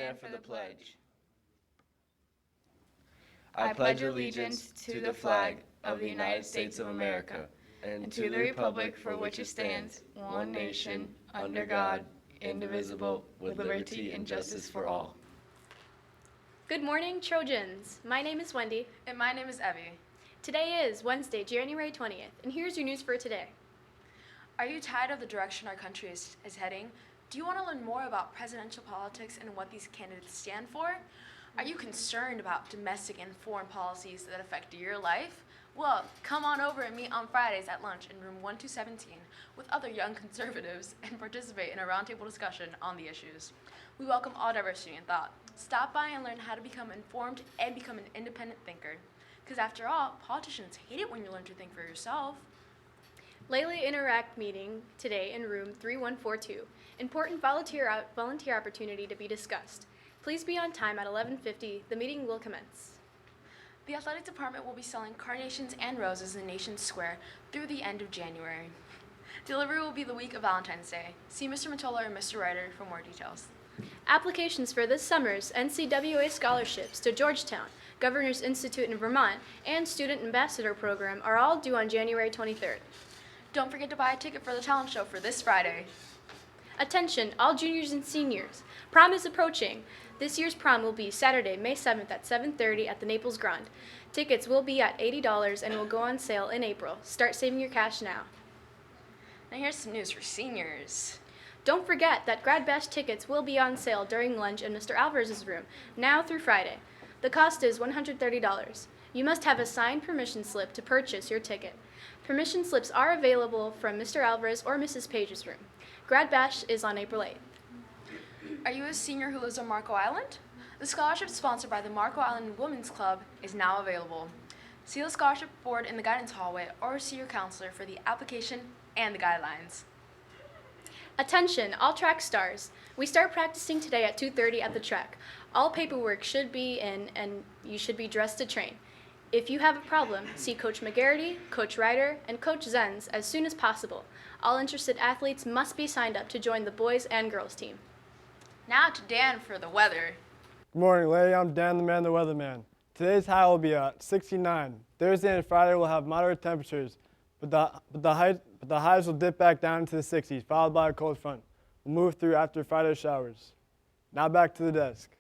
stand for the pledge. I pledge allegiance to the flag of the United States of America and to the republic for which it stands, one nation, under God, indivisible, with liberty and justice for all. Good morning, Trojans. My name is Wendy. And my name is Evie. Today is Wednesday, January 20th, and here's your news for today. Are you tired of the direction our country is heading? Do you want to learn more about presidential politics and what these candidates stand for? Are you concerned about domestic and foreign policies that affect your life? Well, come on over and meet on Fridays at lunch in room 1217 with other young conservatives and participate in a roundtable discussion on the issues. We welcome all diversity in thought. Stop by and learn how to become informed and become an independent thinker. Because after all, politicians hate it when you learn to think for yourself. Layla Interact meeting today in room 3142. Important volunteer opportunity to be discussed. Please be on time at 11:50. The meeting will commence. The athletic department will be selling carnations and roses in Nation Square through the end of January. Delivery will be the week of Valentine's Day. See Mr. Matola or Mr. Ryder for more details. Applications for this summer's NCWA scholarships to Georgetown, Governor's Institute in Vermont, and Student Ambassador Program are all due on January 23rd. Don't forget to buy a ticket for the talent show for this Friday. Attention, all juniors and seniors. Prom is approaching. This year's prom will be Saturday, May 7th at 7:30 at the Naples Grand. Tickets will be at $80 and will go on sale in April. Start saving your cash now. Now here's some news for seniors. Don't forget that Grad Bash tickets will be on sale during lunch in Mr. Alvarez's room, now through Friday. The cost is $130. You must have a signed permission slip to purchase your ticket. Permission slips are available from Mr. Alvarez or Mrs. Page's room. Grad Bash is on April 8th. Are you a senior who lives on Marco Island? The scholarship sponsored by the Marco Island Women's Club is now available. See the scholarship board in the guidance hallway or see your counselor for the application and the guidelines. Attention, all track stars. We start practicing today at 2:30 at the track. All paperwork should be in and you should be dressed to train. If you have a problem, see Coach McGarity, Coach Ryder, and Coach Zenz as soon as possible. All interested athletes must be signed up to join the boys and girls team. Now to Dan for the weather. Good morning, lady. I'm Dan the Man, the Weatherman. Today's high will be 69. Thursday and Friday will have moderate temperatures, but the highs will dip back down into the 60s, followed by a cold front. We'll move through after Friday's showers. Now back to the desk.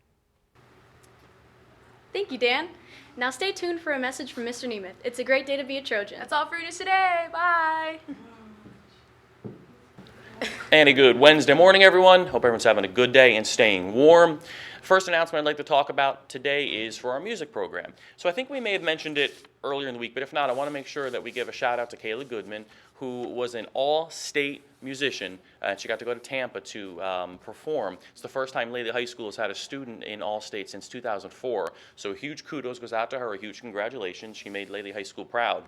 Thank you, Dan. Now stay tuned for a message from Mr. Nemeth. It's a great day to be a Trojan. That's all for you today. Bye. And a good Wednesday morning, everyone. Hope everyone's having a good day and staying warm. First announcement I'd like to talk about today is for our music program. So I think we may have mentioned it earlier in the week, but if not, I want to make sure that we give a shout out to Kayla Goodman, who was an all-state musician, and she got to go to Tampa to perform. It's the first time Lady High School has had a student in all-state since 2004. So huge kudos goes out to her, a huge congratulations. She made Lady High School proud.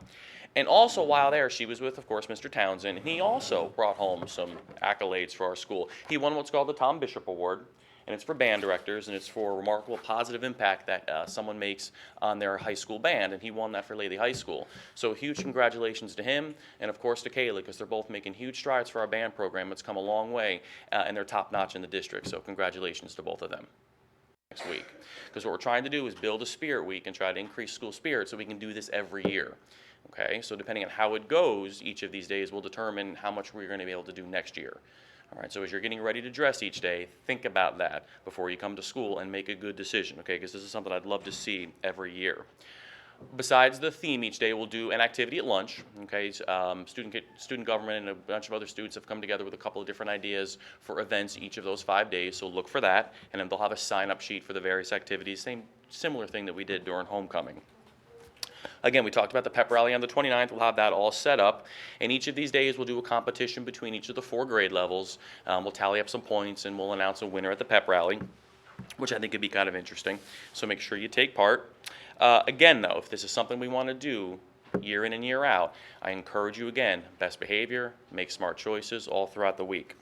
And also while there, she was with, of course, Mr. Townsend, and he also brought home some accolades for our school. He won what's called the Tom Bishop Award, and it's for band directors, and it's for remarkable positive impact that someone makes on their high school band, and he won that for Lady High School. So huge congratulations to him, and of course to Kayla, because they're both making huge strides for our band program. It's come a long way, and they're top-notch in the district, so congratulations to both of them. Next week, because what we're trying to do is build a spirit week and try to increase school spirit so we can do this every year. Okay, so depending on how it goes, each of these days will determine how much we're going to be able to do next year. All right, so as you're getting ready to dress each day, think about that before you come to school and make a good decision, okay, because this is something I'd love to see every year. Besides the theme each day, we'll do an activity at lunch, okay? Student government and a bunch of other students have come together with a couple of different ideas for events each of those 5 days, so look for that, and then they'll have a sign-up sheet for the various activities, similar thing that we did during homecoming. Again, we talked about the pep rally on the 29th. We'll have that all set up. And each of these days, we'll do a competition between each of the 4 grade levels. We'll tally up some points, and we'll announce a winner at the pep rally, which I think could be kind of interesting. So make sure you take part. Again, though, if this is something we want to do year in and year out, I encourage you again, best behavior, make smart choices all throughout the week.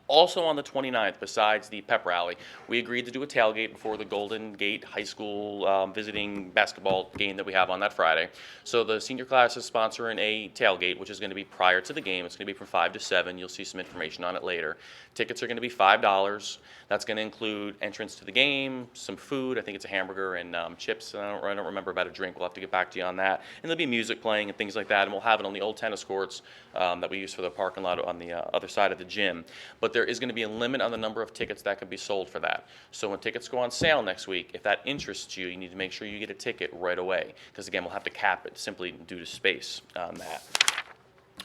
Also on the 29th, besides the pep rally, we agreed to do a tailgate before the Golden Gate High School visiting basketball game that we have on that Friday. So the senior class is sponsoring a tailgate, which is going to be prior to the game. It's going to be from 5 to 7. You'll see some information on it later. Tickets are going to be $5. That's going to include entrance to the game, some food. I think it's a hamburger and chips. I don't remember about a drink. We'll have to get back to you on that. And there'll be music playing and things like that. And we'll have it on the old tennis courts that we use for the parking lot on the other side of the gym. But there is going to be a limit on the number of tickets that can be sold for that. So when tickets go on sale next week, if that interests you, you need to make sure you get a ticket right away. Because again, we'll have to cap it simply due to space on that.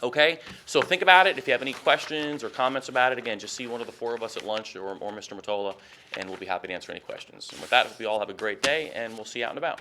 Okay, so think about it. If you have any questions or comments about it, again, just see one of the four of us at lunch or Mr. Mottola, and we'll be happy to answer any questions. And with that, we all have a great day, and we'll see you out and about.